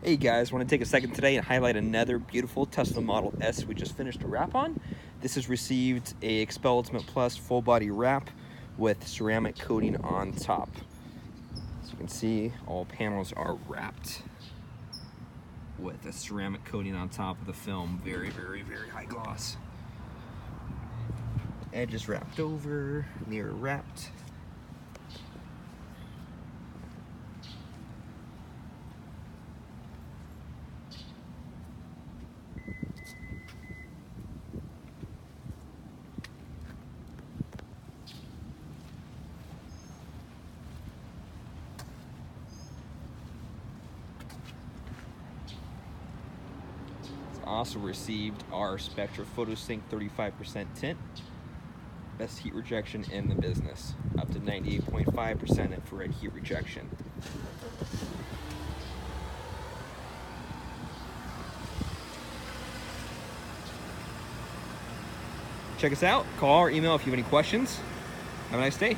Hey guys, want to take a second today and highlight another beautiful Tesla Model S we just finished a wrap on. This has received a Xpel Ultimate Plus full body wrap with ceramic coating on top. As you can see, all panels are wrapped with a ceramic coating on top of the film. Very, very, very high gloss. Edges wrapped over, mirror wrapped. Also received our Spectra PhotoSync 35% tint. Best heat rejection in the business. Up to 98.5% infrared heat rejection. Check us out. Call or email if you have any questions. Have a nice day.